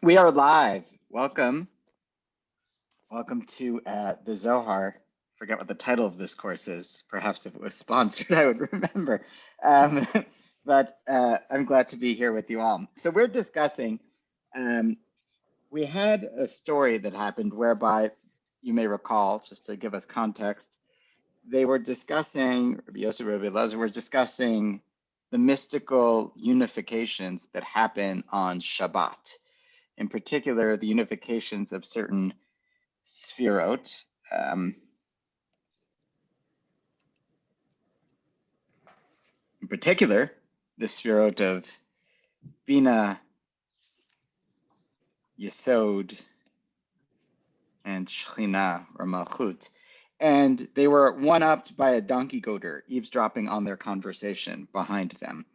We are live. Welcome. Welcome to the Zohar. Forget what the title of this course is. Perhaps if it was sponsored, I would remember. Um, but I'm glad to be here with you all. So we're discussing, we had a story that happened whereby, you may recall, just to give us context, they were discussing, Rabbi Yosef, Rabbi Elazar were discussing the mystical unifications that happen on Shabbat. In particular, the unifications of certain sphirot. In particular, the sphirot of Bina, Yesod, and Shechina or Malchut. And they were one-upped by a donkey goater eavesdropping on their conversation behind them.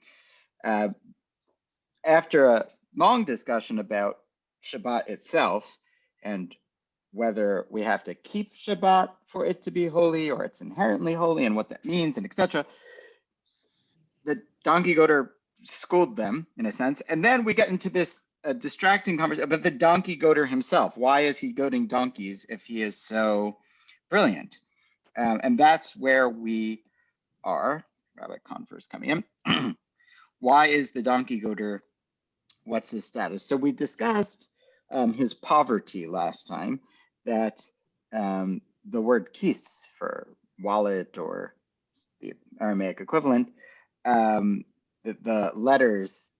After a long discussion about Shabbat itself and whether we have to keep Shabbat for it to be holy or it's inherently holy and what that means and etc., the donkey goater schooled them in a sense. And then we get into this distracting conversation about the donkey goater himself. Why is he goading donkeys if he is so brilliant? And that's where we are. Rabbi Converse coming in. Why is the donkey goater, what's his status? So we discussed his poverty last time, that the word kis for wallet or the Aramaic equivalent, the letters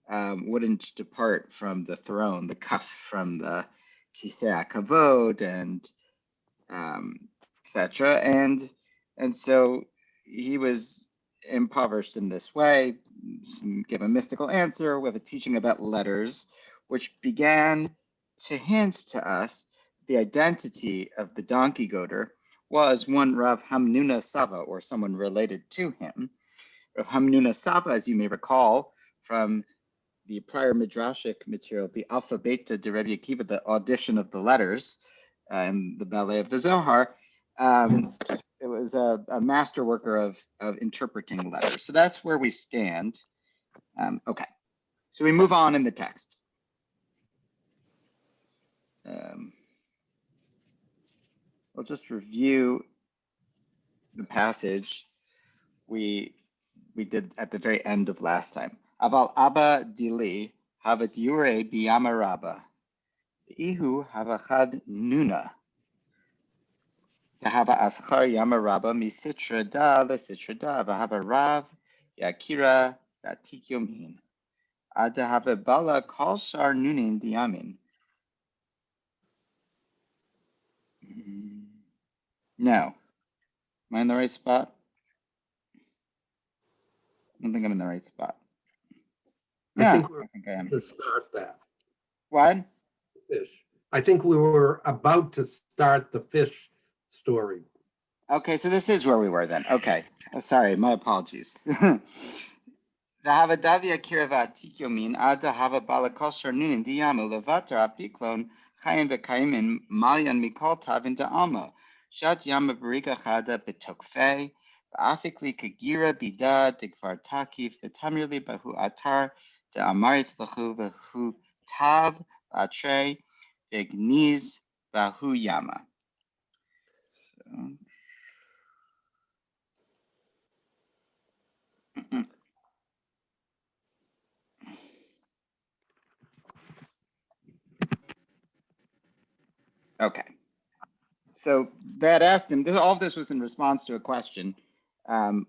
wouldn't depart from the throne, the kaf from the kisei kavod and etc. And so he was impoverished in this way. Give a mystical answer with a teaching about letters, which began to hint to us the identity of the donkey goater was one Rav Hamnuna Saba, or someone related to him. Rav Hamnuna Saba, as you may recall from the prior midrashic material, the Alpha Beta de Rabbi Akiva, the audition of the letters and the ballet of the Zohar, it was a master worker of interpreting letters. So that's where we stand. Okay, so we move on in the text. We'll just review the passage we did at the very end of last time. Aval Abba Dili Havat Yure Biyama Rabba Ihu Havachad Nuna Tahava Aschar Yama Rabba Misitra Da Lesitra Da Vahava Rav Yakira Vatikyomin Adahava Bala Kalshar Nunin Diamin. No. Am I in the right spot? I don't think I'm in the right spot. I think I am. To start that. What? Fish. I think we were about to start the fish story. Okay, so this is where we were then. Okay. Sorry, my apologies. The Havadavia Kirava Tikyomin Ada Hava Balakosher Nunin Diamu Levatra Apiklon Chayin Bekaimin Malyan Mikol Tavin da Alma Shat Yama Barika Chada Betokfe Afikli Kagira Bida Dikvar Takif Vitamirli Bahu Atar de Amarit Lahu Vahu Tav Atre Igniz Bahu Yama. Okay. So that asked him, all of this was in response to a question. Tell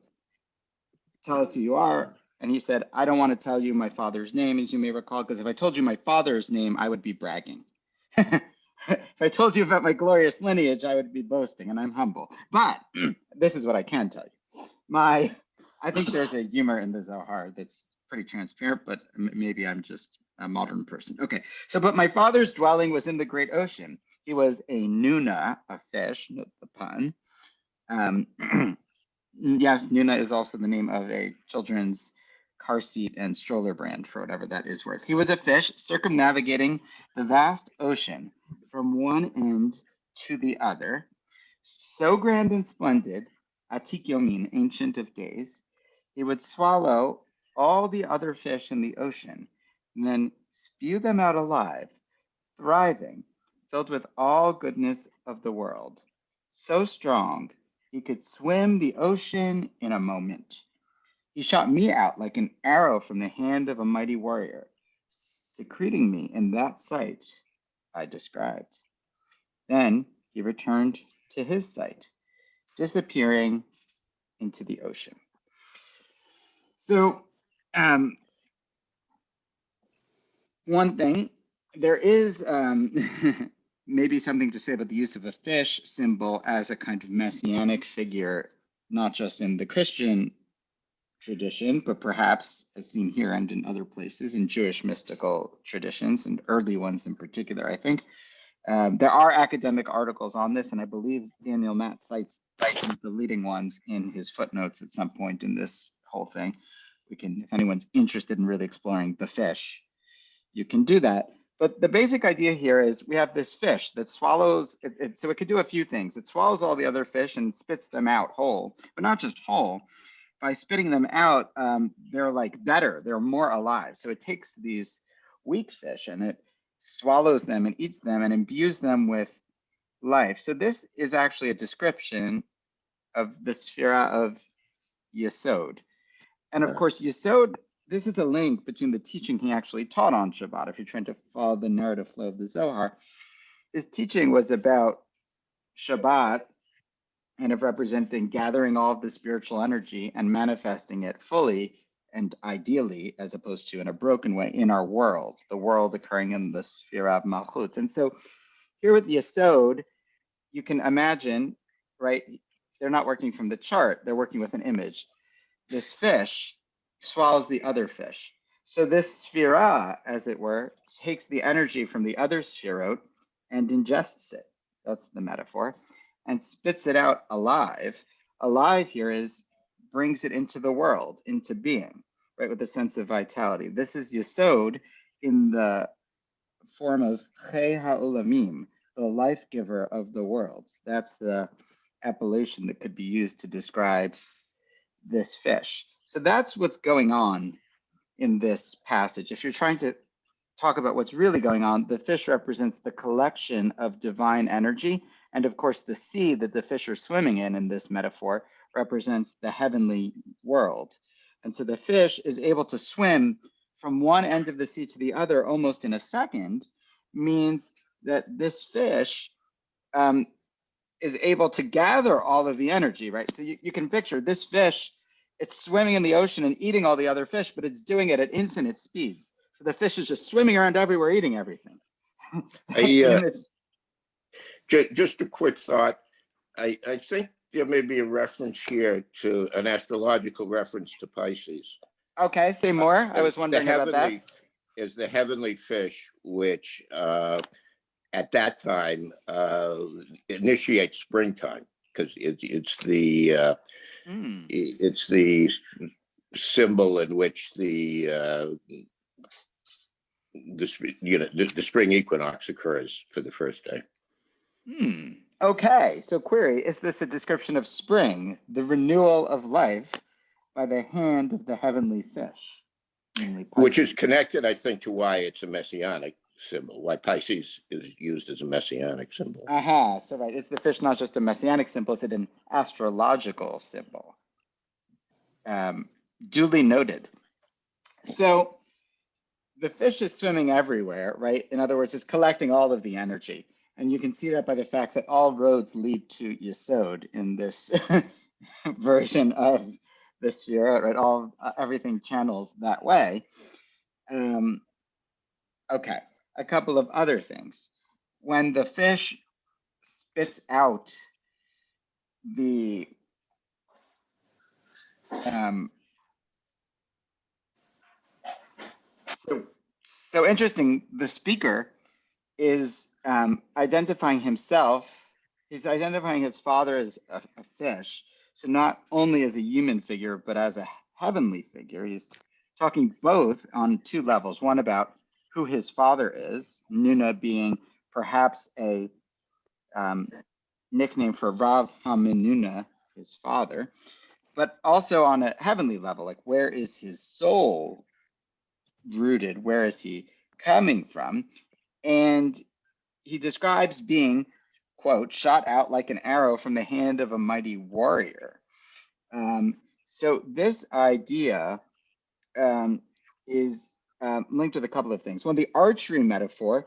us who you are. And he said, I don't want to tell you my father's name, as you may recall, because if I told you my father's name, I would be bragging. If I told you about my glorious lineage, I would be boasting, and I'm humble. But this is what I can tell you. I think there's a humor in the Zohar that's pretty transparent, but maybe I'm just a modern person. Okay, so but my father's dwelling was in the great ocean. He was a Nuna, a fish, note the pun. Yes, Nuna is also the name of a children's car seat and stroller brand, for whatever that is worth. He was a fish circumnavigating the vast ocean from one end to the other, so grand and splendid, Atik Yomin, ancient of days, he would swallow all the other fish in the ocean and then spew them out alive thriving, filled with all goodness of the world. So strong, he could swim the ocean in a moment. He shot me out like an arrow from the hand of a mighty warrior, secreting me in that sight I described. Then he returned to his sight, disappearing into the ocean. So, one thing, there is maybe something to say about the use of a fish symbol as a kind of messianic figure, not just in the Christian tradition, but perhaps as seen here and in other places in Jewish mystical traditions and early ones in particular, I think. There are academic articles on this, and I believe Daniel Matt cites some of the leading ones in his footnotes at some point in this whole thing. We can, if anyone's interested in really exploring the fish, you can do that. But the basic idea here is we have this fish that swallows, so it could do a few things. It swallows all the other fish and spits them out whole, but not just whole. By spitting them out, they're like better, they're more alive. So it takes these weak fish and it swallows them and eats them and imbues them with life. So this is actually a description of the Sphira of Yesod. And of course, Yesod, this is a link between the teaching he actually taught on Shabbat. If you're trying to follow the narrative flow of the Zohar, his teaching was about Shabbat and of representing gathering all of the spiritual energy and manifesting it fully and ideally, as opposed to in a broken way, in our world, the world occurring in the sphere of Malchut. And so here with Yesod, you can imagine, right, they're not working from the chart, they're working with an image. This fish swallows the other fish. So this sphira, as it were, takes the energy from the other sphirot and ingests it. That's the metaphor. And spits it out alive. Alive here is brings it into the world, into being, right, with a sense of vitality. This is Yesod in the form of Chei HaOlamim, the life giver of the worlds. That's the appellation that could be used to describe this fish. So that's what's going on in this passage. If you're trying to talk about what's really going on, the fish represents the collection of divine energy. And of course, the sea that the fish are swimming in this metaphor, represents the heavenly world. And so the fish is able to swim from one end of the sea to the other almost in a second, means that this fish is able to gather all of the energy, right? So you can picture this fish, it's swimming in the ocean and eating all the other fish, but it's doing it at infinite speeds. So the fish is just swimming around everywhere, eating everything. Just a quick thought. I think there may be a reference here to an astrological reference to Pisces. Okay, say more. I was wondering about that. Is the heavenly fish, which at that time initiates springtime, because it's the symbol in which the spring equinox occurs for the first day. Okay, so query, is this a description of spring, the renewal of life by the hand of the heavenly fish? Which is connected, I think, to why it's a messianic symbol, why Pisces is used as a messianic symbol. So right, is the fish not just a messianic symbol, is it an astrological symbol? Duly noted. So the fish is swimming everywhere, right? In other words, it's collecting all of the energy. And you can see that by the fact that all roads lead to Yesod in this version of the sphere, right? Everything channels that way. Okay, a couple of other things. When the fish spits out the so interesting, the speaker is identifying himself. He's identifying his father as a fish. So not only as a human figure, but as a heavenly figure. He's talking both on two levels. One about who his father is, Nuna being perhaps a nickname for Rav HaMenuna, his father, but also on a heavenly level, like where is his soul rooted? Where is he coming from? And he describes being, quote, shot out like an arrow from the hand of a mighty warrior. So this idea is linked with a couple of things. One, the archery metaphor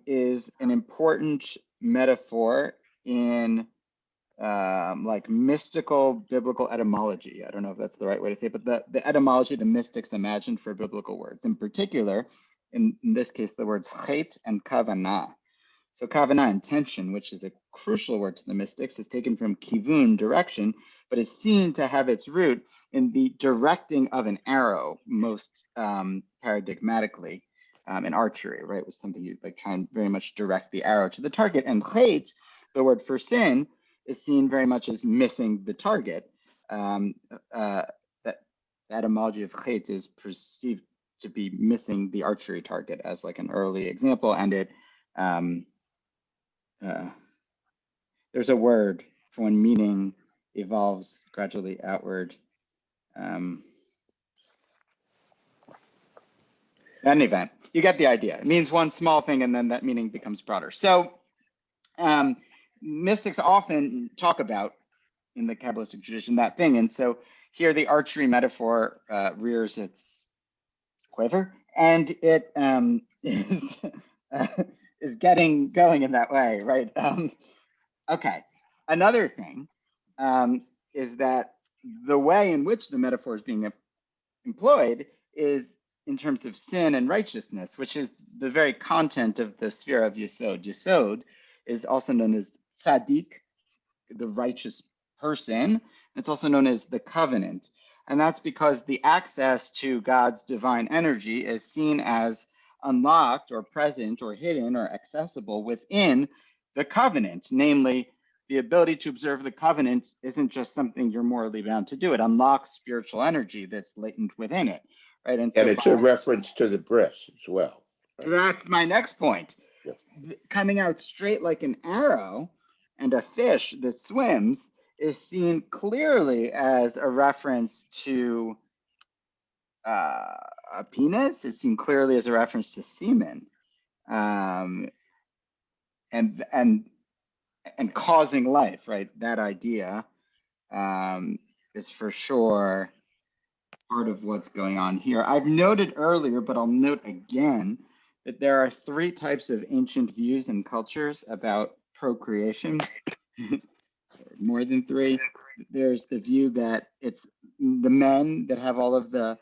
is an important metaphor in like mystical biblical etymology. I don't know if that's the right way to say it, but the etymology the mystics imagined for biblical words. In particular, in this case, the words chet and kavanah. So kavanah, intention, which is a crucial word to the mystics, is taken from kivun, direction, but is seen to have its root in the directing of an arrow, most paradigmatically in archery, right? It was something you like try and very much direct the arrow to the target. And chet, the word for sin, is seen very much as missing the target. That the etymology of chet is perceived to be missing the archery target as like an early example, and it there's a word for when meaning evolves gradually outward. In any event, you get the idea. It means one small thing and then that meaning becomes broader. So mystics often talk about in the Kabbalistic tradition that thing. And so here the archery metaphor rears its quiver, and it is getting going in that way, right? Okay. Another thing is that the way in which the metaphor is being employed is in terms of sin and righteousness, which is the very content of the sphere of Yesod. Yesod is also known as tzaddik, the righteous person. It's also known as the covenant. And that's because the access to God's divine energy is seen as unlocked or present or hidden or accessible within the covenant. Namely, the ability to observe the covenant isn't just something you're morally bound to do. It unlocks spiritual energy that's latent within it, right? And so it's a reference to the bris as well. Right? That's my next point. Yes. Coming out straight like an arrow and a fish that swims is seen clearly as a reference to a penis. It's seen clearly as a reference to semen, and causing life. Right, that idea is for sure part of what's going on here. I've noted earlier, but I'll note again that there are three types of ancient views and cultures about procreation. More than three. There's the view that it's the men that have all of the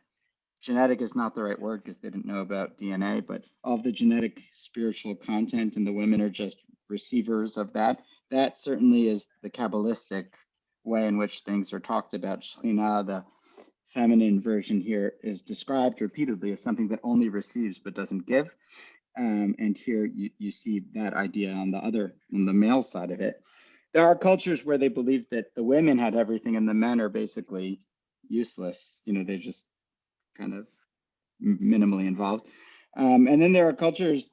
genetic is not the right word because they didn't know about DNA, but all of the genetic spiritual content, and the women are just receivers of that. That certainly is the Kabbalistic way in which things are talked about. Shekhinah, the feminine version here, is described repeatedly as something that only receives but doesn't give. And here you see that idea on the male side of it. There are cultures where they believe that the women had everything and the men are basically useless. You know, they're just kind of minimally involved. And then there are cultures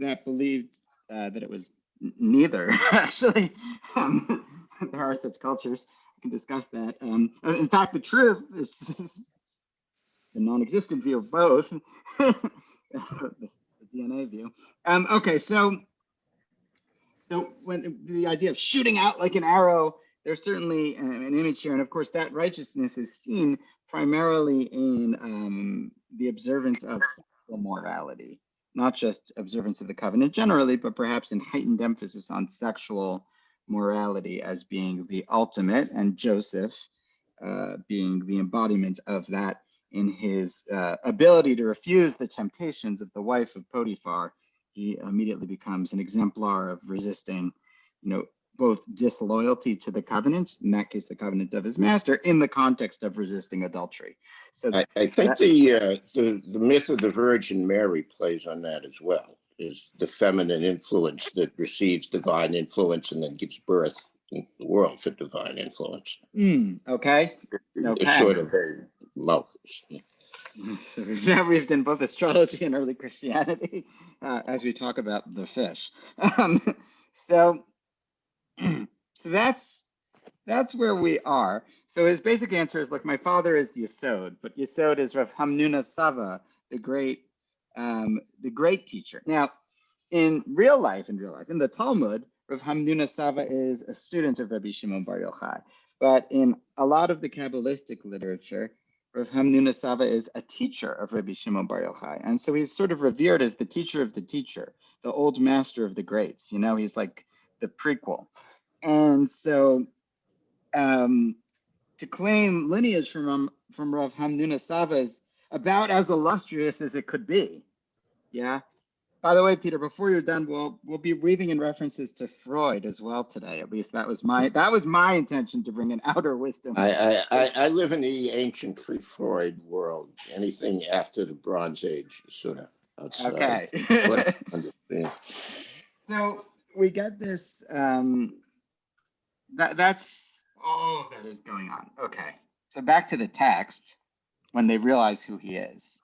that believed that it was neither. Actually, there are such cultures. We can discuss that. In fact, the truth is the non-existent view of both, the DNA view. Okay, so when the idea of shooting out like an arrow, there's certainly an image here. And of course, that righteousness is seen primarily in the observance of sexual morality, not just observance of the covenant generally, but perhaps in heightened emphasis on sexual morality as being the ultimate, and Joseph being the embodiment of that in his ability to refuse the temptations of the wife of Potiphar. He immediately becomes an exemplar of resisting, both disloyalty to the covenant, in that case, the covenant of his master, in the context of resisting adultery. So I think the myth of the Virgin Mary plays on that as well, is the feminine influence that receives divine influence and then gives birth in the world to divine influence. Okay. It's sort of very Malchus. So now we've done both astrology and early Christianity as we talk about the fish. So that's where we are. So his basic answer is, look, my father is Yesod, but Yesod is Rav Hamnuna Sava, the great the great teacher. Now, in real life, in the Talmud, Rav Hamnuna Sava is a student of Rabbi Shimon Bar Yochai. But in a lot of the Kabbalistic literature, Rav Hamnuna Sava is a teacher of Rabbi Shimon Bar Yochai. And so he's sort of revered as the teacher of the teacher, the old master of the greats. You know, he's like the prequel. And so to claim lineage from Rav Hamnuna Sava is about as illustrious as it could be. Yeah. By the way, Peter, before you're done, we'll be weaving in references to Freud as well today. At least that was my intention, to bring an outer wisdom. I live in the ancient pre-Freud world. Anything after the Bronze Age is sort of outside. Okay. What I understand. So we get this. That's all that is going on. Okay. So back to the text when they realize who he is.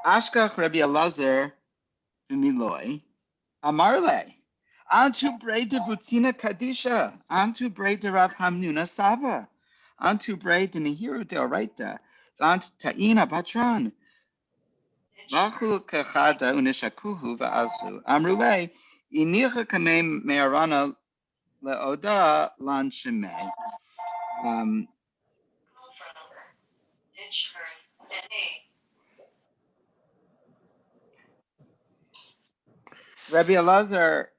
Ashkach Rabbi Elazar b'miloi Amar le Antu brei de Butina Kadisha Antu brei de Rav Hamnuna Sava Antu brei de Nehiru de Oraita Vant Ta'ina Batran Vachu Kechada Unishakuhu Va'azlu Amru le Inicha Kamei Me'arana Le'oda Lan Shemei. Rabbi Elazar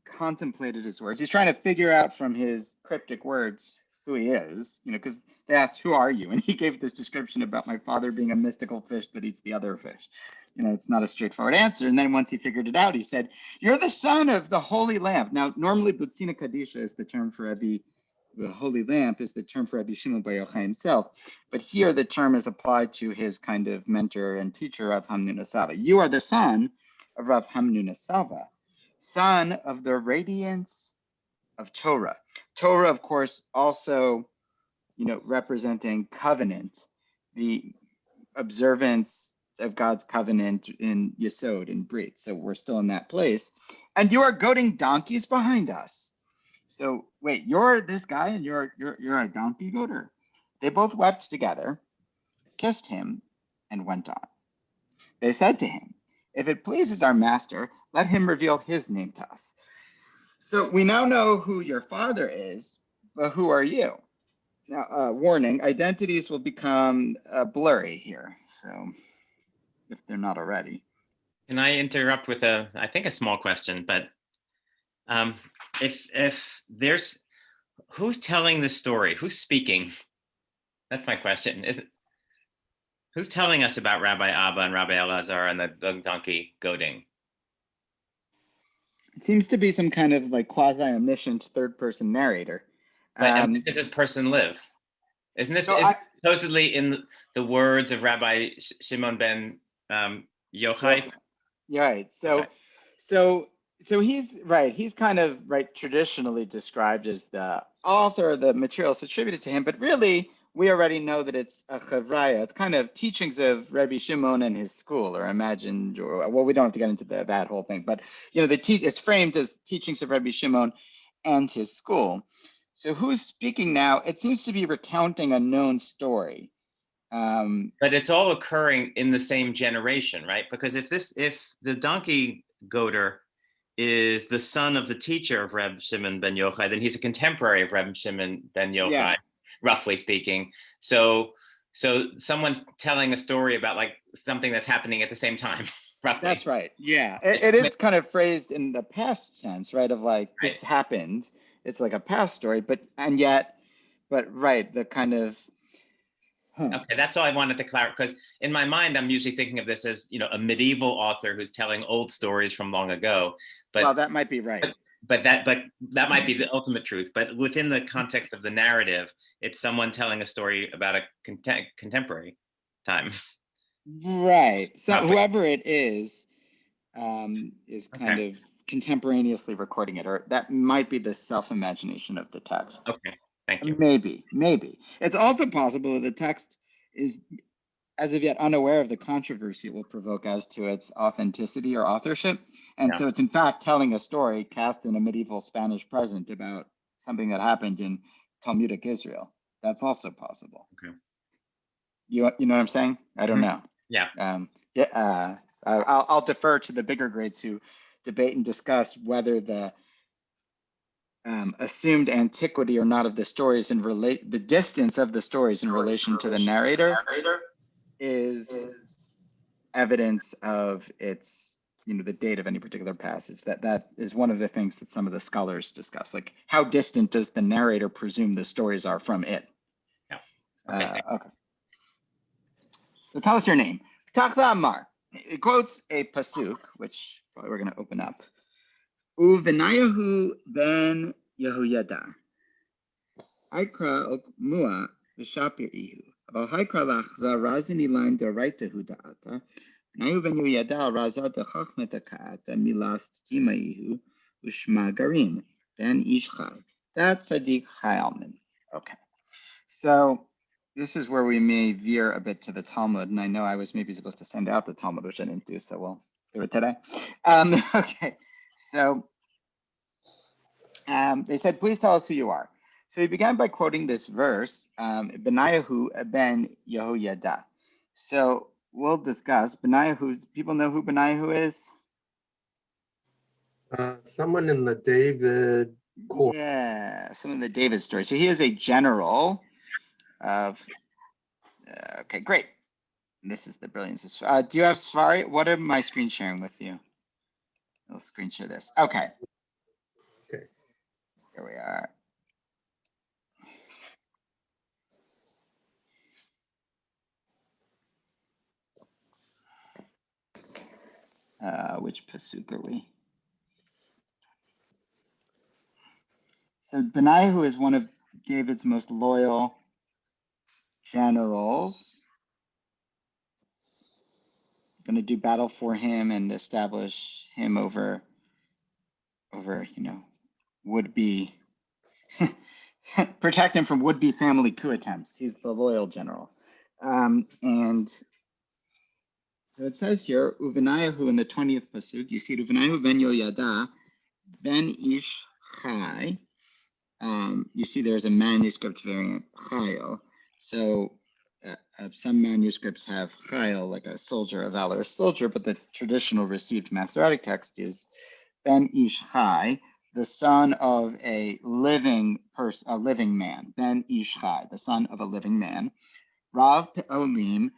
contemplated his words. He's trying to figure out from his cryptic words who he is, because they asked, "Who are you?" And he gave this description about my father being a mystical fish that eats the other fish. It's not a straightforward answer. And then once he figured it out, he said, "You're the son of the Holy Lamp." Now, normally, Butzina Kadisha is the term for Rabbi, the Holy Lamp is the term for Rabbi Shimon Bar Yochai himself. But here, the term is applied to his kind of mentor and teacher, Rav Hamnuna Sava. You are the son of Rav Hamnuna Sava, son of the radiance of Torah. Torah, of course, also, representing covenant, the observance of God's covenant in Yesod, in Brit. So we're still in that place. And you are goading donkeys behind us. So wait, you're this guy and you're a donkey goader. They both wept together, kissed him, and went on. They said to him, "If it pleases our master, let him reveal his name to us." So we now know who your father is, but who are you? Now, warning, identities will become blurry here. So if they're not already. Can I interrupt with I think a small question, but if there's, who's telling the story? Who's speaking? That's my question. Who's telling us about Rabbi Abba and Rabbi Elazar and the donkey goading? It seems to be some kind of like quasi-omniscient third-person narrator. But where does this person live? Isn't this supposedly in the words of Rabbi Shimon ben Yochai? Right. So he's right. He's kind of traditionally described as the author of the materials attributed to him, but really we already know that it's a chavraya. It's kind of teachings of Rabbi Shimon and his school, or imagined, or we don't have to get into that whole thing, but it's framed as teachings of Rabbi Shimon and his school. So who's speaking now? It seems to be recounting a known story. But it's all occurring in the same generation, right? Because if the donkey goater is the son of the teacher of Reb Shimon ben Yochai, then he's a contemporary of Reb Shimon ben Yochai, yeah, roughly speaking. So someone's telling a story about something that's happening at the same time, roughly. That's right. Yeah, it is kind of phrased in the past tense, right? Of this happened. It's like a past story, but right, the kind of. Okay, that's all I wanted to clarify, because in my mind, I'm usually thinking of this as, a medieval author who's telling old stories from long ago. But well, that might be right. But that might be the ultimate truth. But within the context of the narrative, it's someone telling a story about a contemporary time. Right. So whoever it is kind of contemporaneously recording it, or that might be the self-imagination of the text. Okay. Thank you. Maybe. It's also possible that the text is, as of yet, unaware of the controversy it will provoke as to its authenticity or authorship. And so it's in fact telling a story cast in a medieval Spanish present about something that happened in Talmudic Israel. That's also possible. Okay. You know what I'm saying? I don't Mhm. know. Yeah. Yeah. I'll defer to the bigger grades who debate and discuss whether the assumed antiquity or not of the stories and the distance of the stories in relation to the narrator is evidence of its, the date of any particular passage. That is one of the things that some of the scholars discuss. Like, how distant does the narrator presume the stories are from it? Yeah. Okay. Okay. So tell us your name. Tachva Amar. It quotes a pasuk, which probably we're going to open up. Benayahu ben Yehoyada. Haikra ok mua v'shapir ihu. Aval haikra lachza razini line deraitahu da'ata. Benayahu ben Yehoyada raza dechachmet ka'ata milas tima ihu ushma garim ben ishchai. That's Sadiq Chayalman. Okay. So this is where we may veer a bit to the Talmud, and I know I was maybe supposed to send out the Talmud, which I didn't do, so we'll do it today. Okay, so they said, please tell us who you are. So he began by quoting this verse, Benayahu ben Yehoyada. So we'll discuss Benayahu's, people know who Benayahu is? Someone in the David court. Yeah, some of the David story. So he is a general of, okay, great. This is the brilliance of do you have Safari? What am I screen sharing with you? I'll screen share this. Okay. Okay. Here we are. Which pasuk are we? So Benayahu is one of David's most loyal generals. Going to do battle for him and establish him over would-be protect him from would-be family coup attempts. He's the loyal general. And so it says here, Uvenayahu in the 20th pasuk, you see Uvenayahu ben Yoyada ben Ish Chai. You see there's a manuscript variant, Chayil. So some manuscripts have Chayil, like a soldier, a valorous soldier, but the traditional received Masoretic text is Ben Ish Chai, the son of a living person, a living man. Ben Ish Chai, the son of a living man. Rav Pe'olim,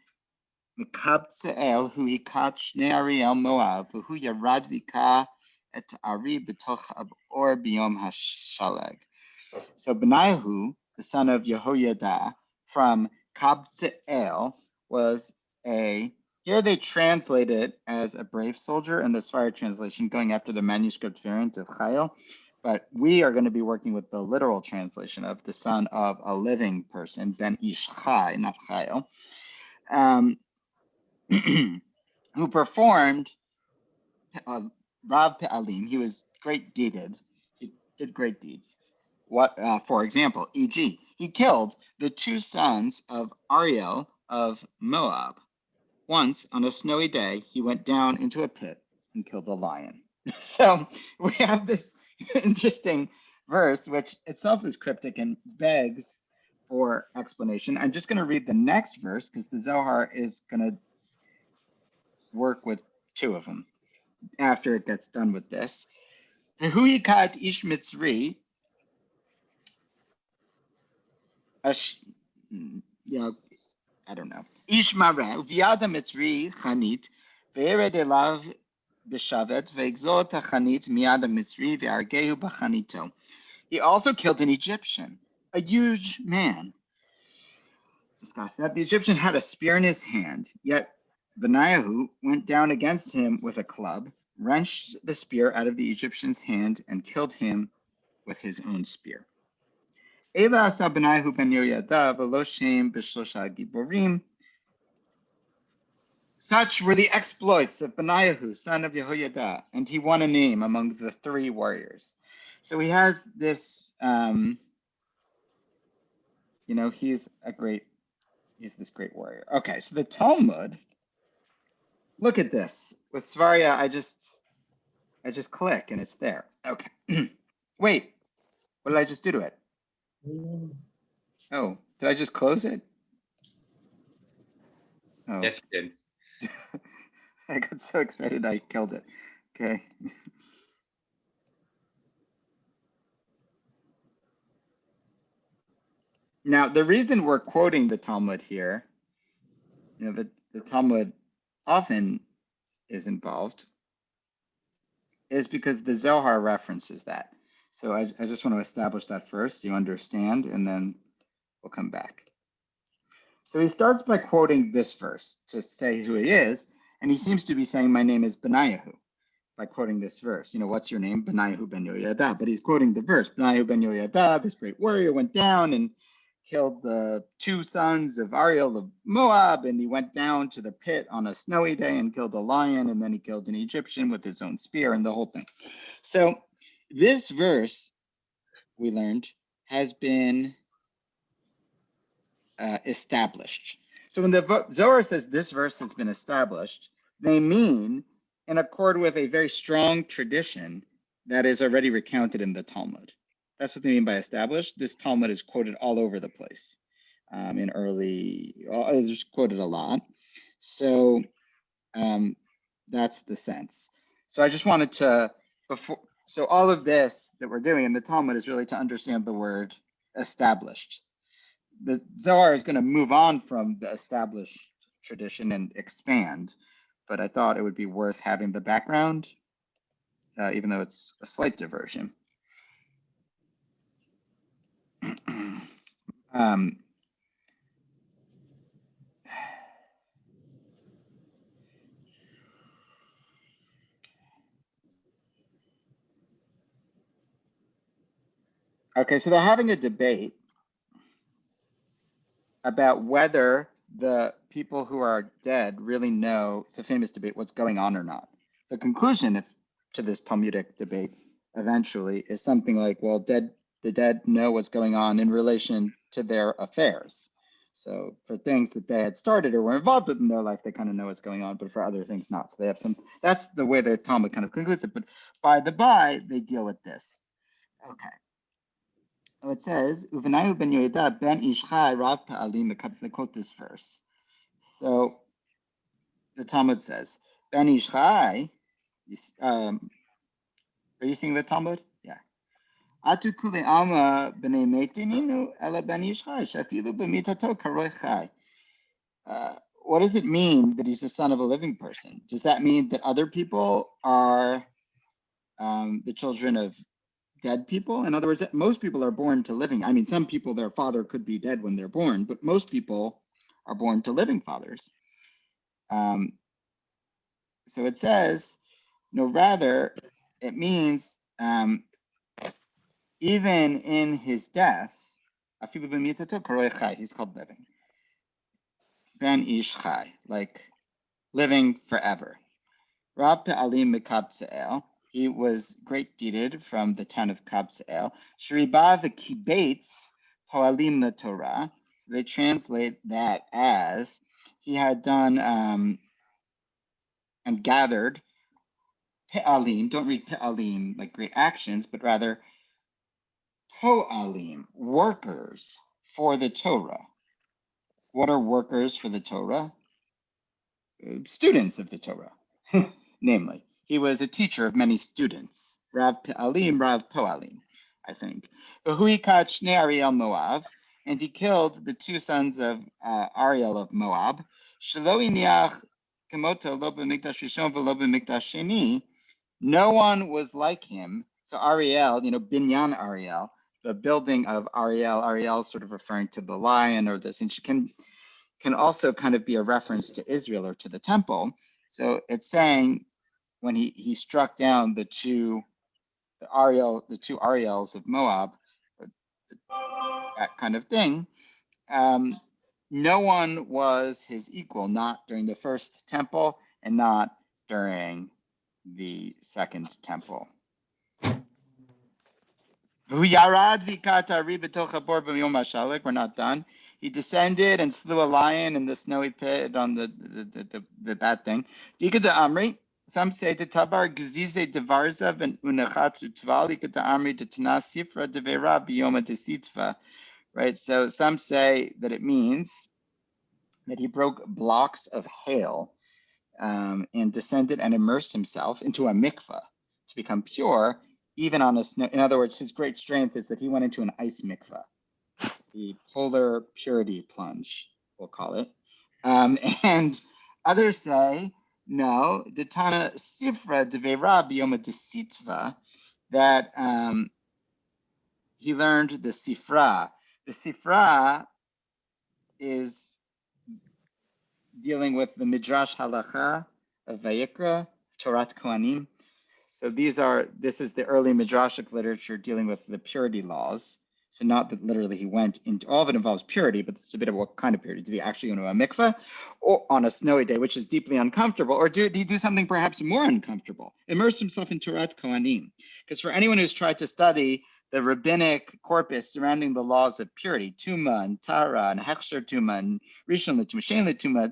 Mekabtze'el, hu hikat shnei Ariel Moab, hu yarad vika et Ari b'toch abor biyom hashalag. So Benayahu, the son of Yehoyada, from Kabzeel, was here they translate it as a brave soldier in the Sfire translation, going after the manuscript variant of Chayil. But we are going to be working with the literal translation of the son of a living person, Ben Ish Chai, not Chayil, who performed Rav Pe'alim. He was great deeded. He did great deeds. What, for example, e.g., he killed the two sons of Ariel of Moab. Once, on a snowy day, he went down into a pit and killed a lion. So we have this interesting verse, which itself is cryptic and begs for explanation. I'm just going to read the next verse because the Zohar is going to work with two of them after it gets done with this. Vehuikat ish mitzri. Yeah, I don't know. Ish mareh uviada mitzri chanit ve'ered elav b'shavet ve'exot hachanit miad mitzri ve'argehu b'chanito. He also killed an Egyptian, a huge man. Discuss that. The Egyptian had a spear in his hand, yet Benayahu went down against him with a club, wrenched the spear out of the Egyptian's hand, and killed him with his own spear. Ela asa Benayahu ben Yehoyada v'lo shem b'shlosha giborim. Such were the exploits of Benayahu, son of Yehoyada, and he won a name among the three warriors. So he has this, he's this great warrior. Okay, so the Talmud, look at this. With Svaria, I just click and it's there. Okay. Wait, what did I just do to it? Oh, did I just close it? Oh, Yes, you did. I got so excited I killed it. Okay. Now, the reason we're quoting the Talmud here, the Talmud often is involved, is because the Zohar references that. So I just want to establish that first so you understand, and then we'll come back. So he starts by quoting this verse to say who he is, and he seems to be saying, my name is Benayahu, by quoting this verse. What's your name? Benayahu ben Yoyada. But he's quoting the verse. Benayahu ben Yoyada, this great warrior, went down and killed the two sons of Ariel of Moab, and he went down to the pit on a snowy day and killed a lion, and then he killed an Egyptian with his own spear and the whole thing. So this verse, we learned, has been established. So when the Zohar says this verse has been established, they mean in accord with a very strong tradition that is already recounted in the Talmud. That's what they mean by established. This Talmud is quoted all over the place. It's quoted a lot. So that's the sense. So I just wanted to, so all of this that we're doing in the Talmud is really to understand the word established. The Zohar is going to move on from the established tradition and expand, but I thought it would be worth having the background, even though it's a slight diversion. Okay, so they're having a debate about whether the people who are dead really know, it's a famous debate, what's going on or not. The conclusion to this Talmudic debate eventually is something like, well, the dead know what's going on in relation to their affairs. So for things that they had started or were involved with in their life, they kind of know what's going on, but for other things not. So they have that's the way the Talmud kind of concludes it. But by the by, they deal with this. Okay. It says, Uvenayu ben Yoyada ben Ishchai Rav Pa'alim, they quote this verse. So the Talmud says, Ben Ishchai, are you seeing the Talmud? Yeah. Atu kule alma b'nei metininu ela ben Ishchai, shafilu b'mitato karoi chai. What does it mean that he's the son of a living person? Does that mean that other people are the children of dead people? In other words, most people are born to living. I mean, some people, their father could be dead when they're born, but most people are born to living fathers. So it says, no, rather, it means even in his death, he's called living. Ben Ish Chai, like living forever. Rab Pe'alim Mekabseel, he was great deeded from the town of Kabseel. Shriba v'kibates po'alim la Torah. They translate that as he had done and gathered pe'alim. Don't read pe'alim like great actions, but rather po'alim, workers for the Torah. What are workers for the Torah? Students of the Torah, namely. He was a teacher of many students. Rav Pe'alim, Rav Po'alim, I think. Hui-kat Shnei Ariel Moab, and he killed the two sons of Ariel of Moab. Shelo iniach kemoto lo b'mikdash rishon v'lo b'mikdash sheni. No one was like him. So Ariel, Binyan Ariel, the building of Ariel. Ariel sort of referring to the lion or this, and she can also kind of be a reference to Israel or to the temple. So it's saying when he struck down the two Ariels of Moab, that kind of thing, no one was his equal, not during the first temple and not during the second temple. We're not done. He descended and slew a lion in the snowy pit on the bad thing. Amri. Some say to Tabar Gzize Devarzav and Unachatsu Tvali Amri to Tana Sifra Devera Bioma de Sitva. Right. So some say that it means that he broke blocks of hail and descended and immersed himself into a mikveh to become pure, even on a snow. In other words, his great strength is that he went into an ice mikveh, the polar purity plunge, we'll call it. And others say, no, the Tana Sifra Devera Biyoma Desitva, that he learned the Sifra. The Sifra is dealing with the Midrash Halacha of Vayikra, Torat Kohanim. So this is the early Midrashic literature dealing with the purity laws. So not that literally he went into, all of it involves purity, but it's a bit of what kind of purity. Did he actually go to a mikveh or on a snowy day, which is deeply uncomfortable? Or did he do something perhaps more uncomfortable? Immerse himself in Torat Kohanim. Because for anyone who's tried to study the rabbinic corpus surrounding the laws of purity, Tuma and Tara and Hechsher Tuma and Rishon L'Tuma, Shein L'Tuma,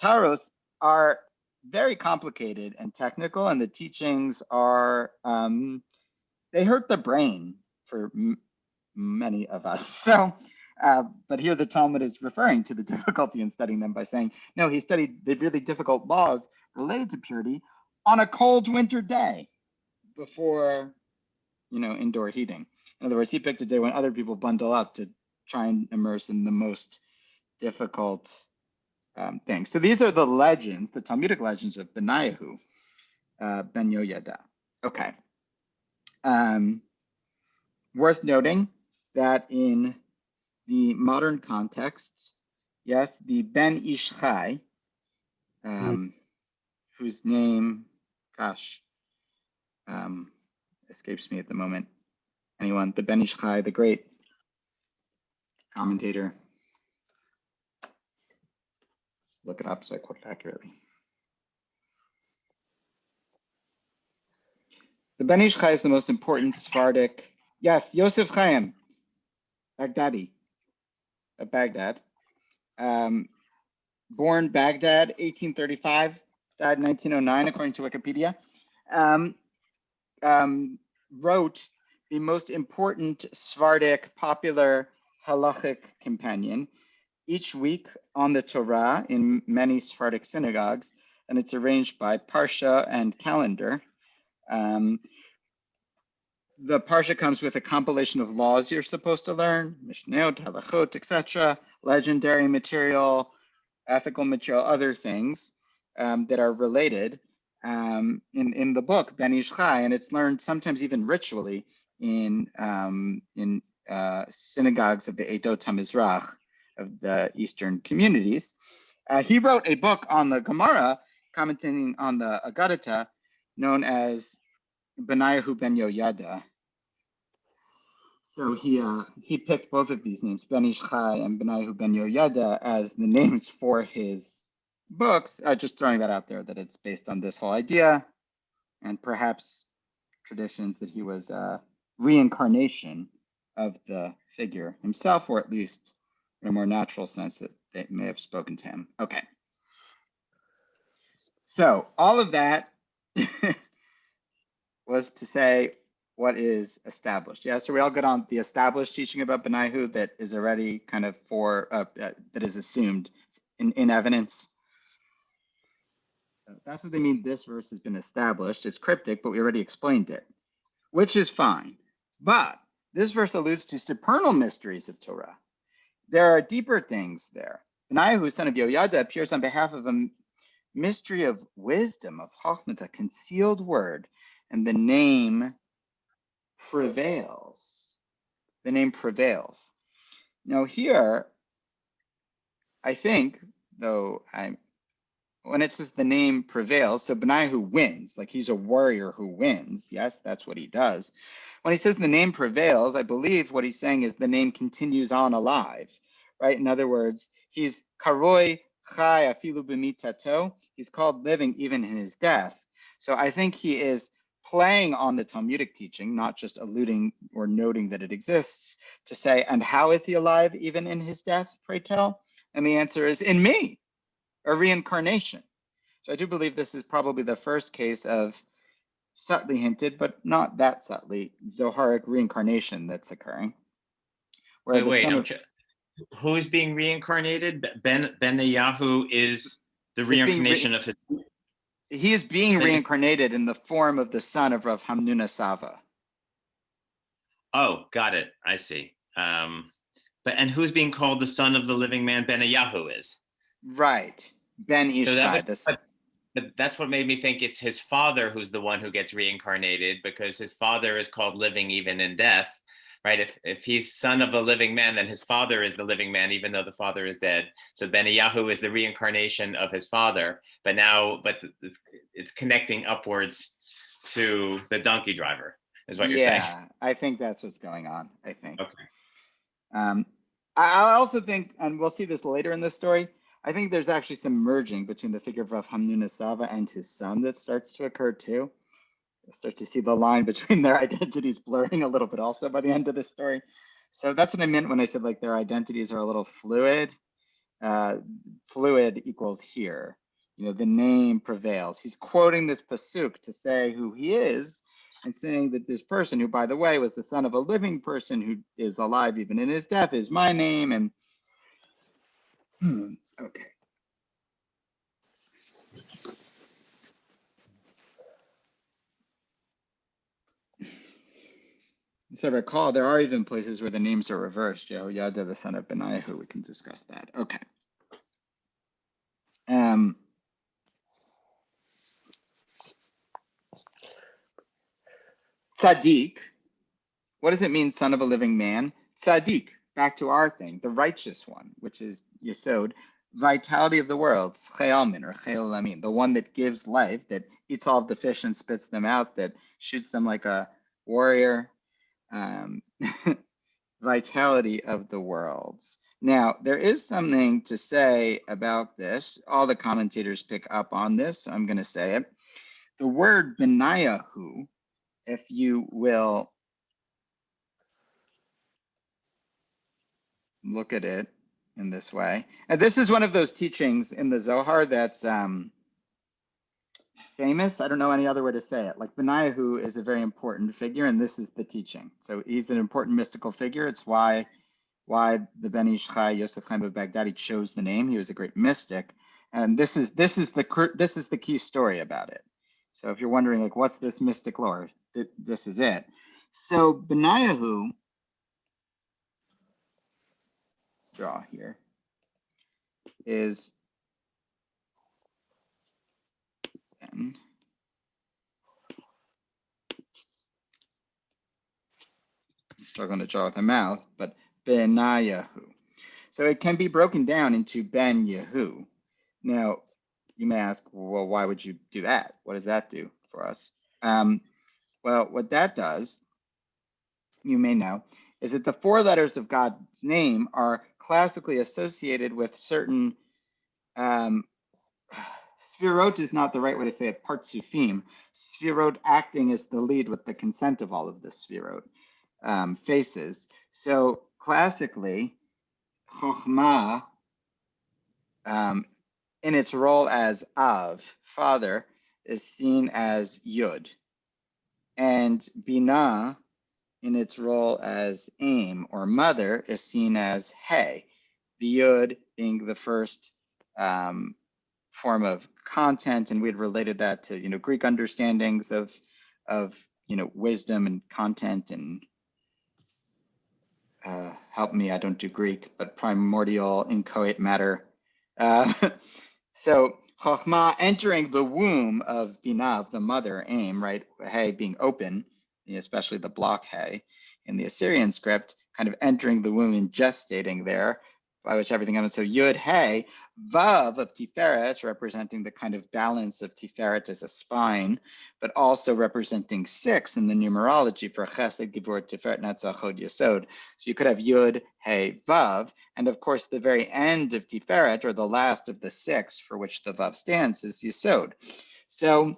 Taros are very complicated and technical, and the teachings are, they hurt the brain for many of us. So, but here the Talmud is referring to the difficulty in studying them by saying, no, he studied the really difficult laws related to purity on a cold winter day before, indoor heating. In other words, he picked a day when other people bundle up to try and immerse in the most difficult things. So these are the legends, the Talmudic legends of Benayahu, Ben Yoyada. Okay. Worth noting that in the modern context, yes, the Ben Ish Chai, whose name, escapes me at the moment. Anyone? The Ben Ish Chai, the great commentator. Look it up so I quote it accurately. The Ben Ish Chai is the most important Sephardic. Yes, Yosef Chaim, Baghdadi, of Baghdad. Born Baghdad, 1835, died 1909, according to Wikipedia. Wrote the most important Sephardic popular halachic companion each week on the Torah in many Sephardic synagogues, and it's arranged by Parsha and calendar. The Parsha comes with a compilation of laws you're supposed to learn, Mishnayot, Halachot, etc., legendary material, ethical material, other things that are related in the book Ben Ish Chai, and it's learned sometimes even ritually in synagogues of the Eidot HaMizrach, of the Eastern communities. He wrote a book on the Gemara, commenting on the Agadata, known as Benayahu Ben Yoyada. So he picked both of these names, Ben Ish Chai and Benayahu Ben Yoyada, as the names for his books. Just throwing that out there, that it's based on this whole idea, and perhaps traditions that he was a reincarnation of the figure himself, or at least in a more natural sense that they may have spoken to him. Okay. So all of that was to say what is established. Yeah, so we all get on the established teaching about Benayahu that is already kind of that is assumed in evidence. So that's what they mean. This verse has been established. It's cryptic, but we already explained it, which is fine. But this verse alludes to supernal mysteries of Torah. There are deeper things there. Benayahu, son of Yoyada, appears on behalf of a mystery of wisdom, of Chachmat, a concealed word, and the name prevails. The name prevails. Now here, I think, though, when it says the name prevails, so Benayahu wins, like he's a warrior who wins. Yes, that's what he does. When he says the name prevails, I believe what he's saying is the name continues on alive, right? In other words, he's karoi chai afilu b'mitato. He's called living even in his death. So I think he is playing on the Talmudic teaching, not just alluding or noting that it exists, to say, and how is he alive even in his death, pray tell? And the answer is in me, a reincarnation. So I do believe this is probably the first case of subtly hinted, but not that subtly, Zoharic reincarnation that's occurring. Wait, who's being reincarnated? Benayahu is the reincarnation of his. He is being Then- reincarnated in the form of the son of Rav Hamnuna Sava. Oh, got it. I see. And who's being called the son of the living man? Benayahu is. Right. Ben So that Ishtai. but that's what made me think it's his father who's the one who gets reincarnated, because his father is called living even in death, right? If he's son of a living man, then his father is the living man, even though the father is dead. So Benayahu is the reincarnation of his father, but it's connecting upwards to the donkey driver, is what you're saying. Yeah, I think that's what's going on, I think. Okay. I also think, and we'll see this later in the story, I think there's actually some merging between the figure of Rav Hamnuna Sava and his son that starts to occur too. You'll start to see the line between their identities blurring a little bit also by the end of the story. So that's what I meant when I said like their identities are a little fluid. Fluid equals here. You know, the name prevails. He's quoting this pasuk to say who he is, and saying that this person, who by the way was the son of a living person who is alive even in his death, is my name. And okay. So recall, there are even places where the names are reversed. Yehoyada, the son of Benayahu. We can discuss that. Okay. Tzaddik. What does it mean, son of a living man? Tzaddik. Back to our thing, the righteous one, which is Yesod, vitality of the world, Che'almin or Che'olamin, the one that gives life, that eats all of the fish and spits them out, that shoots them like a warrior. Vitality of the worlds. Now, there is something to say about this. All the commentators pick up on this, so I'm going to say it. The word Benayahu, if you will look at it in this way. And this is one of those teachings in the Zohar that's famous. I don't know any other way to say it. Like Benayahu is a very important figure, and this is the teaching. So he's an important mystical figure. It's why the Ben Ish Chai Yosef Chaim of Baghdadi chose the name. He was a great mystic, and this is the key story about it. So if you're wondering like what's this mystic lore, this is it. So Benayahu, draw here, is Ben. I'm struggling to draw with a mouth, but Benayahu. So it can be broken down into Ben Yehu. Now, you may ask, well, why would you do that? What does that do for us? Well, what that does, you may know, is that the four letters of God's name are classically associated with certain, Sfirot is not the right way to say it, Partsufim. Sfirot acting as the lead with the consent of all of the Sfirot faces. So classically, Chokhmah, in its role as Av, father, is seen as Yud. And Binah, in its role as Aim, or mother, is seen as He. The Yud being the first form of content, and we had related that to Greek understandings of wisdom and content and help me, I don't do Greek, but primordial inchoate matter. So Chokhmah entering the womb of Binah, the mother, Aim, right? Hey being open, especially the block Hey in the Assyrian script, kind of entering the womb and gestating there, by which everything happens. So Yud Hey, Vav of Tiferet, representing the kind of balance of Tiferet as a spine, but also representing 6 in the numerology for Chesed, Givur, Tiferet, Netzach, Hod, Yesod. So you could have Yud, Hey, Vav, and of course the very end of Tiferet, or the last of the 6 for which the Vav stands, is Yesod. So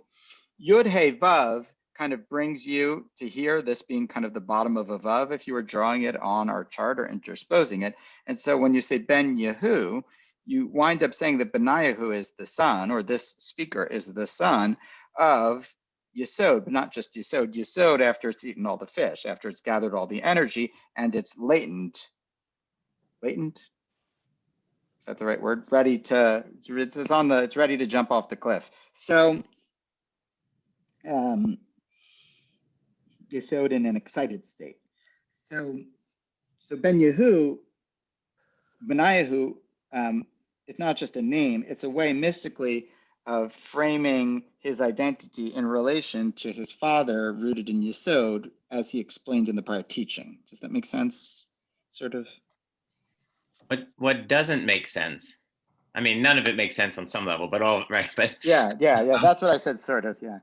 Yud, Hey, Vav kind of brings you to here, this being kind of the bottom of a Vav, if you were drawing it on our chart or intersposing it. And so when you say Ben Yehu, you wind up saying that Benayahu is the son, or this speaker is the son of Yesod, but not just Yesod. Yesod after it's eaten all the fish, after it's gathered all the energy, and it's latent latent. Is that the right word? Ready to, it's ready to jump off the cliff. So, Yesod in an excited state. So Benayahu, it's not just a name, it's a way mystically of framing his identity in relation to his father rooted in Yesod, as he explained in the prior teaching. Does that make sense? Sort of. But what doesn't make sense? I mean, none of it makes sense on some level, but all right. But Yeah. That's what I said, sort of, yeah.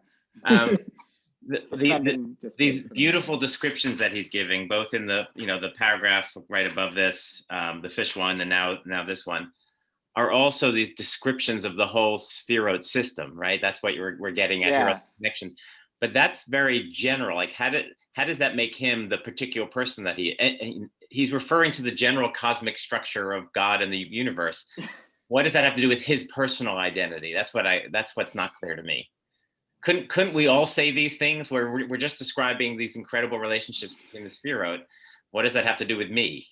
These beautiful descriptions that he's giving, both in the the paragraph right above this, the fish one, and now this one, are also these descriptions of the whole Sphirot system, right? That's what we're getting at here, connections. But that's very general. Like, how does that make him the particular person that he's referring to the general cosmic structure of God and the universe? What does that have to do with his personal identity? That's what's not clear to me. Couldn't we all say these things where we're just describing these incredible relationships between the Sphirot? What does that have to do with me?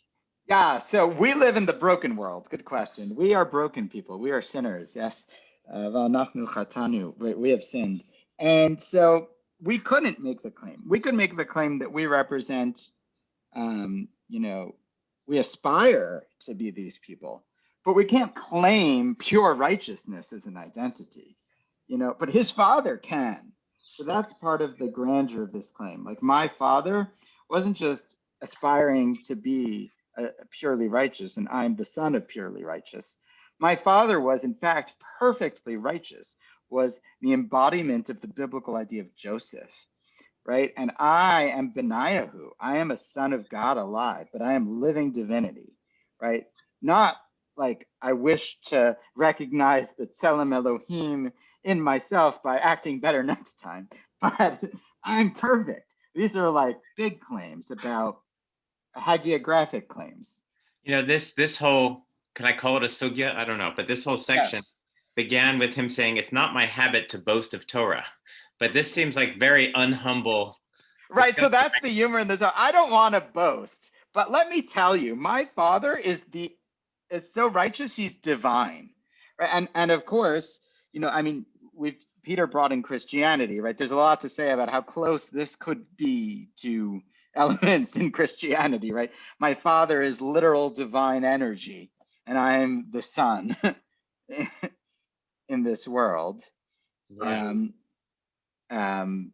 Yeah, so we live in the broken world. Good question. We are broken people. We are sinners. Yes. We have sinned. And so we couldn't make the claim. We could make the claim that we represent, we aspire to be these people, but we can't claim pure righteousness as an identity, but his father can. So that's part of the grandeur of this claim. Like, my father wasn't just aspiring to be purely righteous, and I'm the son of purely righteous. My father was, in fact, perfectly righteous, was the embodiment of the biblical idea of Joseph, right? And I am Benayahu. I am a son of God alive, but I am living divinity, right? Not like I wish to recognize the Tselem Elohim in myself by acting better next time, but I'm perfect. These are like big claims about hagiographic claims. This whole, can I call it a sugya? I don't know, but this whole section began with him saying, "It's not my habit to boast of Torah," but this seems like very unhumble. Right, so that's the humor in this. I don't want to boast, but let me tell you, my father is so righteous, he's divine, right? And of course, Peter brought in Christianity, right? There's a lot to say about how close this could be to elements in Christianity, right? My father is literal divine energy, and I'm the son in this world. Right. And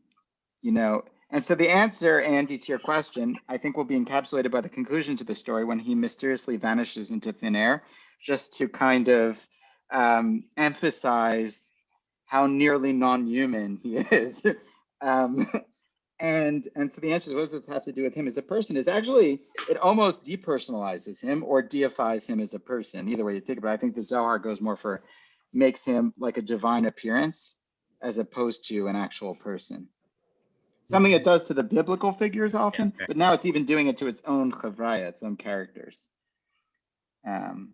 so the answer, Andy, to your question, I think will be encapsulated by the conclusion to the story when he mysteriously vanishes into thin air, just to kind of emphasize how nearly non-human he is. And so the answer to what does this have to do with him as a person is actually, it almost depersonalizes him or deifies him as a person. Either way you take it, but I think the Zohar goes more for, makes him like a divine appearance as opposed to an actual person. Something it does to the biblical figures often, but now it's even doing it to its own chavraya, its own characters. I don't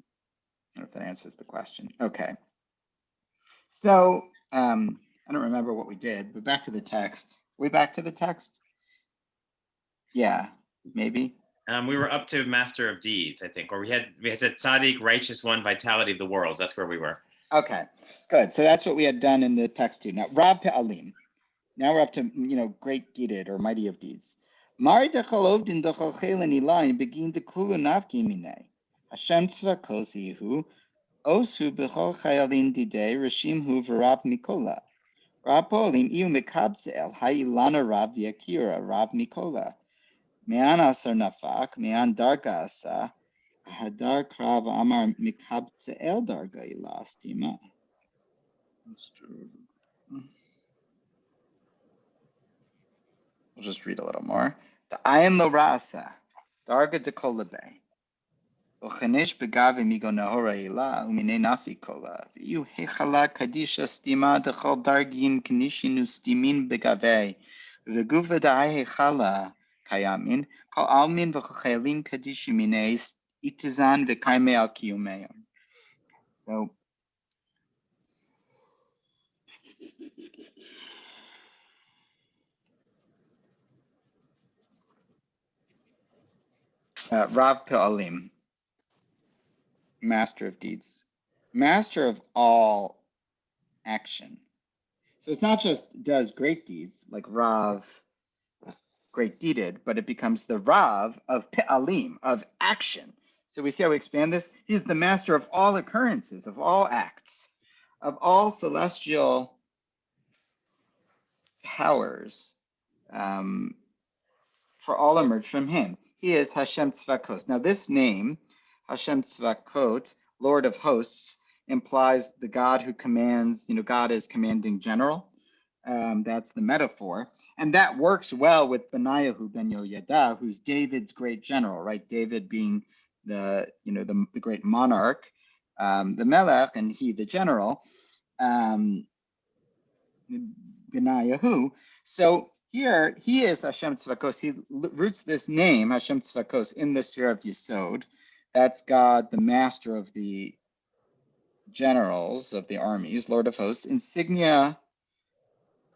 know if that answers the question. Okay. So I don't remember what we did, but back to the text. We back to the text? Yeah, maybe. We were up to Master of Deeds, I think, or we had said Tzaddik, Righteous One, Vitality of the Worlds. That's where we were. Okay, good. So that's what we had done in the text too. Now, Rab Pe'alim. Now we're up to, great deeded or mighty of deeds. Mari dechalov din dechalchelen ilayin begin dekulu nafki minay. Hashem tzvakos yihu osu bechol chayalin didei rishim hu v'rab mikola. Rab Pe'alim iu mikabzel ha'ilana rab v'yakira rab mikola. Me'an asar nafak me'an darga asa hadar krav amar mikabzel darga ila stima. We'll just read a little more. The ayin lo rasa, darga de kolabe. Ochanesh begave migo nahora ila umine nafi kola. V'yu hechala kadisha stima dechol dargin kanishinu stimin begave. V'guva da'ai hechala kayamin kol almin v'chochelin kadishu mine itizan v'kaime al kiyumeim. So Rav Pe'alim. master of deeds, master of all action. So it's not just does great deeds like Rav, great deeded, but it becomes the Rav of Pe'alim, of action. So we see how we expand this. He's the master of all occurrences, of all acts, of all celestial powers, for all emerge from him. He is Hashem Tzvakot. Now this name, Hashem Tzvakot, Lord of hosts, implies the God who commands, God is commanding general. That's the metaphor. And that works well with Benayahu ben Yoyada, who's David's great general, right? David being the great monarch, the Melech, and he the general, Benayahu. So here he is Hashem Tzvakos. He roots this name, Hashem Tzvakos, in the sphere of Yesod. That's God, the master of the generals of the armies, Lord of hosts, insignia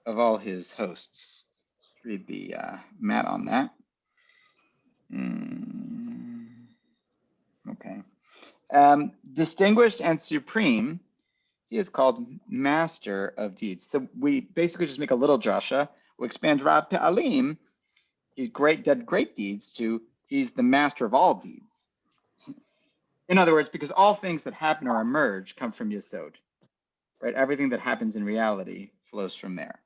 of all his hosts. Let's read the mat on that. Okay. Distinguished and supreme, he is called master of deeds. So we basically just make a little drasha. We expand Rab Pe'alim, he's did great deeds, to he's the master of all deeds. In other words, because all things that happen or emerge come from Yesod, right? Everything that happens in reality flows from there.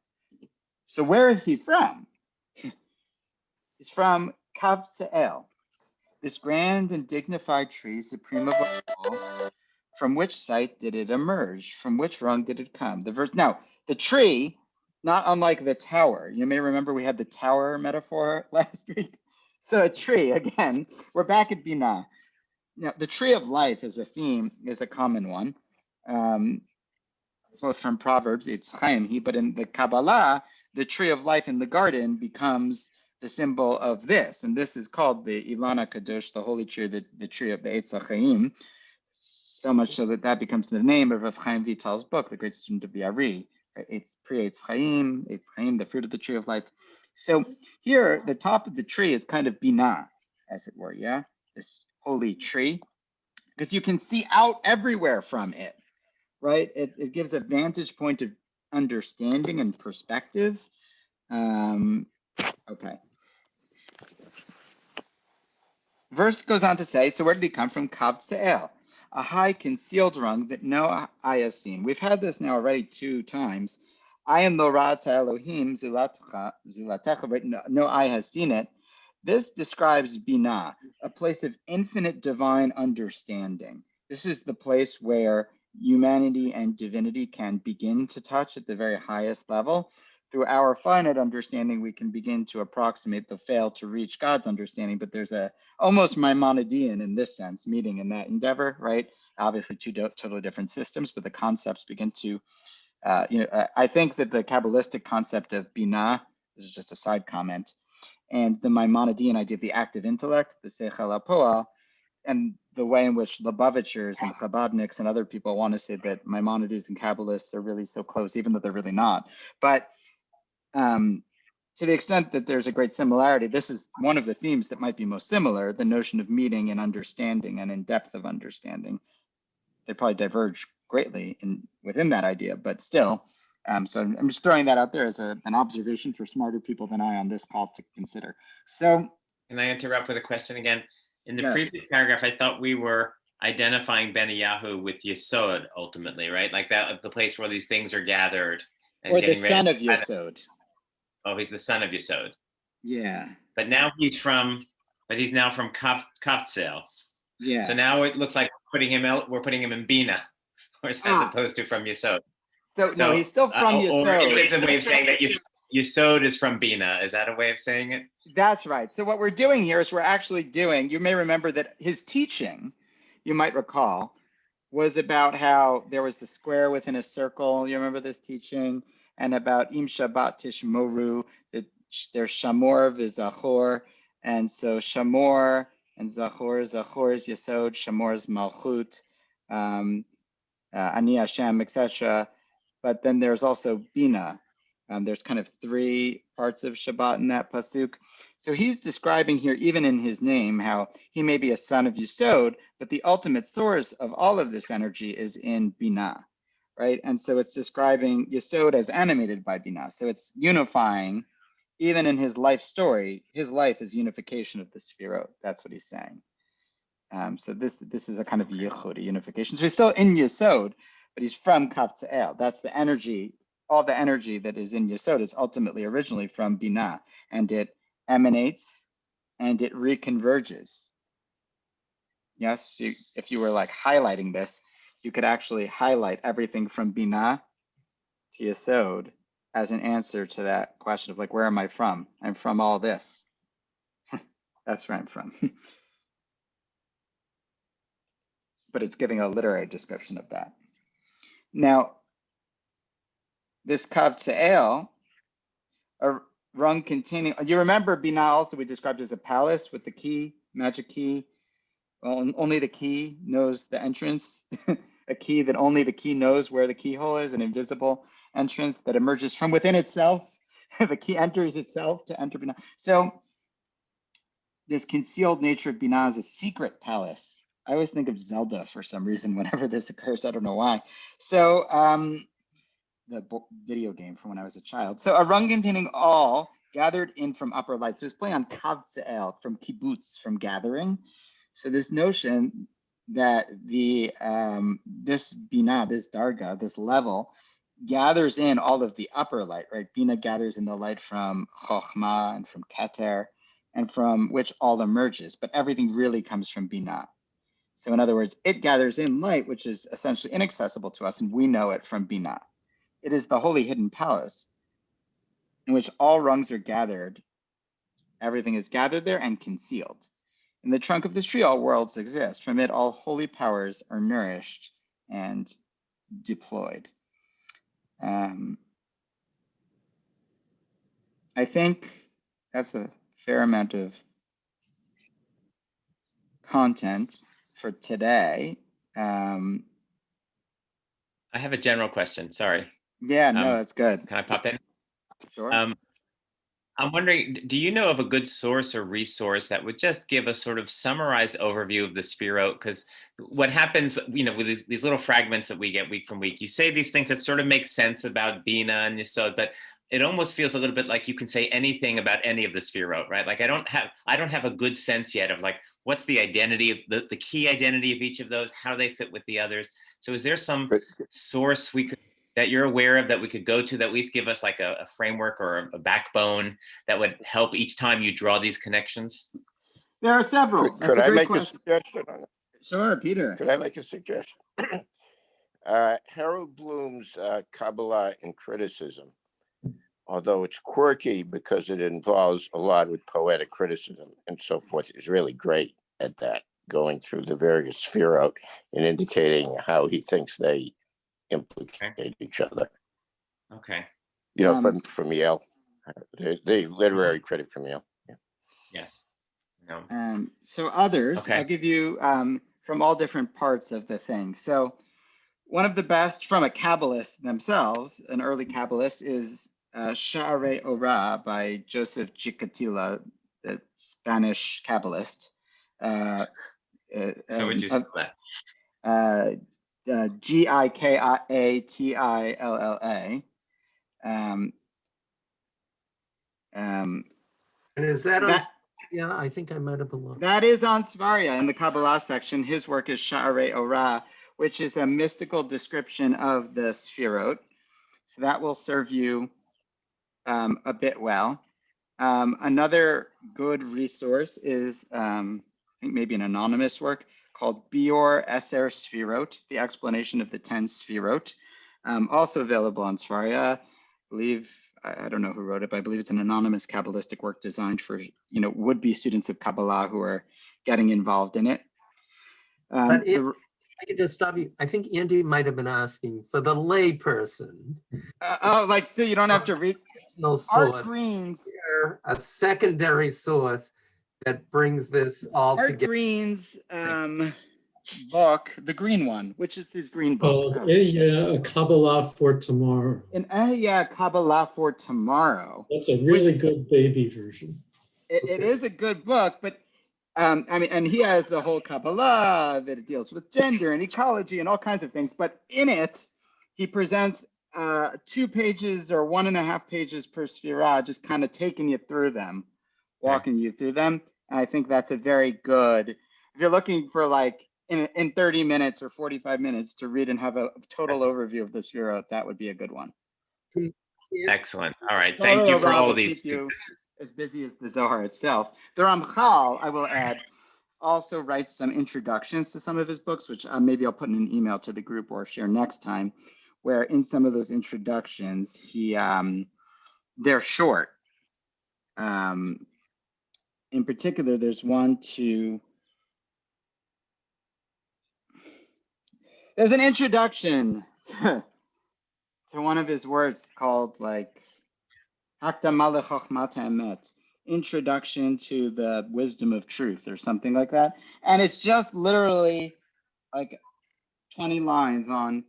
So where is he from? He's from Kav Se'el, this grand and dignified tree, supreme of all. From which site did it emerge? From which rung did it come? Now, the tree, not unlike the tower. You may remember we had the tower metaphor last week. So a tree, again, we're back at Binah. Now, the tree of life as a theme is a common one, both from Proverbs, it's Chaim, but in the Kabbalah, the tree of life in the garden becomes the symbol of this. And this is called the Ilana Kadosh, the holy tree, the tree of the Eitz HaChaim. So much so that becomes the name of Rav Chaim Vital's book, the great student of the Ari. It's Pri Eitz Chaim, the fruit of the tree of life. So here, the top of the tree is kind of Binah, as it were, yeah? This holy tree, because you can see out everywhere from it, right? It gives a vantage point of understanding and perspective. Okay. Verse goes on to say, so where did he come from? Kav Se'el, a high concealed rung that no eye has seen. We've had this now already 2 times. Ayin lo ra'ata Elohim zulatecha, but no eye has seen it. This describes Binah, a place of infinite divine understanding. This is the place where humanity and divinity can begin to touch at the very highest level. Through our finite understanding, we can begin to approximate the fail to reach God's understanding, but there's a almost Maimonidean in this sense, meeting in that endeavor, right? Obviously 2 totally different systems, but the concepts begin to, I think that the Kabbalistic concept of Binah, this is just a side comment, and the Maimonidean idea of the active intellect, the Seichel HaPoel, and the way in which Lubavitchers and Chabadniks and other people want to say that Maimonides and Kabbalists are really so close, even though they're really not. But to the extent that there's a great similarity, this is one of the themes that might be most similar, the notion of meeting and understanding and in depth of understanding. They probably diverge greatly within that idea, but still. So I'm just throwing that out there as an observation for smarter people than I on this call to consider. So can I interrupt with a question again? In the yes. previous paragraph, I thought we were identifying Benayahu with Yesod ultimately, right? Like that, the place where these things are gathered. And or the son of Yesod. Oh, he's the son of Yesod. Yeah. But now he's now from Kaptzel. Yeah. So now it looks like we're putting him in Bina, as opposed to from Yesod. So no, he's still from Yesod. Or is it the way of saying that Yesod is from Bina? Is that a way of saying it? That's right. So what we're doing here is we're actually doing, you may remember that his teaching, you might recall, was about how there was the square within a circle. You remember this teaching? And about Im Shabbat Tishmoru, that there's Shamor v'Zachor. And so Shamor and Zachor is Yesod, Shamor is Malchut, Ani Hashem, etc. But then there's also Bina, There's kind of 3 parts of Shabbat in that pasuk. So he's describing here, even in his name, how he may be a son of Yesod, but the ultimate source of all of this energy is in Binah, right? And so it's describing Yesod as animated by Binah. So it's unifying, even in his life story, his life is unification of the Sefirot. That's what he's saying. So this is a kind of yichud, a unification. So he's still in Yesod, but he's from Kaf Tza'el. That's the energy, all the energy that is in Yesod is ultimately originally from Binah, and it emanates and it reconverges. Yes, if you were like highlighting this, you could actually highlight everything from Binah to Yesod as an answer to that question of like, where am I from? I'm from all this. That's where I'm from. But it's giving a literary description of that. Now, this Kav Tze'el, a rung containing, you remember Binah also we described as a palace with the key, magic key. Well, only the key knows the entrance. A key that only the key knows where the keyhole is, an invisible entrance that emerges from within itself. The key enters itself to enter Binah. So this concealed nature of Binah is a secret palace. I always think of Zelda for some reason whenever this occurs. I don't know why. So the video game from when I was a child. So a rung containing all gathered in from upper light. So it's playing on Kav Tze'el, from kibbutz, from gathering. So this notion that the this Binah, this Darga, this level, gathers in all of the upper light, right? Binah gathers in the light from Chokhmah and from Keter, and from which all emerges, but everything really comes from Binah. So in other words, it gathers in light, which is essentially inaccessible to us, and we know it from Binah. It is the holy hidden palace in which all rungs are gathered. Everything is gathered there and concealed. In the trunk of this tree, all worlds exist. From it, all holy powers are nourished and deployed. I think that's a fair amount of content for today. I have a general question. Sorry. Yeah, no, that's good. Can I pop in? Sure. I'm wondering, do you know of a good source or resource that would just give a sort of summarized overview of the Sefirot? Because what happens, with these little fragments that we get week from week, you say these things that sort of make sense about Bina and Yesod, but it almost feels a little bit like you can say anything about any of the Sefirot, right? Like I don't have a good sense yet of like, what's the identity of the key identity of each of those, how they fit with the others. So is there some source that you're aware of that we could go to that at least give us like a framework or a backbone that would help each time you draw these connections? There are several. Could I make a suggestion on it? Sure, Peter. Could I make a suggestion? Harold Bloom's Kabbalah and Criticism, although it's quirky because it involves a lot with poetic criticism and so forth, is really great at that, going through the various Sefirot and indicating how he thinks they implicate each other. Okay. From Yale, the literary critic from Yale. Yeah. Yes. No. So others, okay. I'll give you from all different parts of the thing. So one of the best from a Kabbalist themselves, an early Kabbalist, is Sha'arei Orah by Joseph Chikatilo, the Spanish Kabbalist. How would you spell that? Gikatilla. And is that on? Yeah, I think I might have belonged. That is on Svaria in the Kabbalah section. His work is Sha'arei Orah, which is a mystical description of the Sefirot. So that will serve you a bit well. Another good resource is, I think maybe an anonymous work called Bior Eser Sefirot, the explanation of the 10 Sefirot, also available on Svaria. I believe, I don't know who wrote it, but I believe it's an anonymous Kabbalistic work designed for, would-be students of Kabbalah who are getting involved in it. But I could just stop you. I think Andy might have been asking for the lay person. So you don't have to read. Art Green's, a secondary source that brings this all Art together. Green's book, the green one, which is his green book. Oh, yeah, a Kabbalah for tomorrow. An Kabbalah for tomorrow. That's a really good baby version. It is a good book, but I mean, and he has the whole Kabbalah that it deals with gender and ecology and all kinds of things. But in it, he presents 2 pages or 1.5 pages per sphira, just kind of taking you through them, walking you through them. And I think that's a very good, if you're looking for like in 30 minutes or 45 minutes to read and have a total overview of the sphira, that would be a good one. Excellent. All right. Thank you for all of these. Keep you as busy as the Zohar itself. The Ramchal, I will add, also writes some introductions to some of his books, which maybe I'll put in an email to the group or share next time, where in some of those introductions, they're short. In particular, there's there's an introduction to one of his works called like Hakdama leChochmat HaEmet, Introduction to the Wisdom of Truth, or something like that. And it's just literally like 20 lines on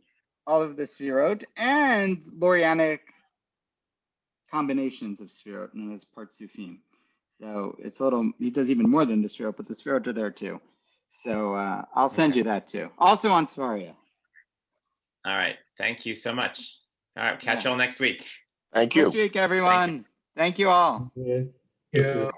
all of the Sfirot and Lorianic combinations of Sfirot and his Partsufim. So it's a little, he does even more than the Sfirot, but the Sfirot are there too. So I'll send you that too. Also on Svaria. All right. Thank you so much. All right. Catch you all next week. Thank you. Next week, everyone. Thank you all. Yeah. Yeah.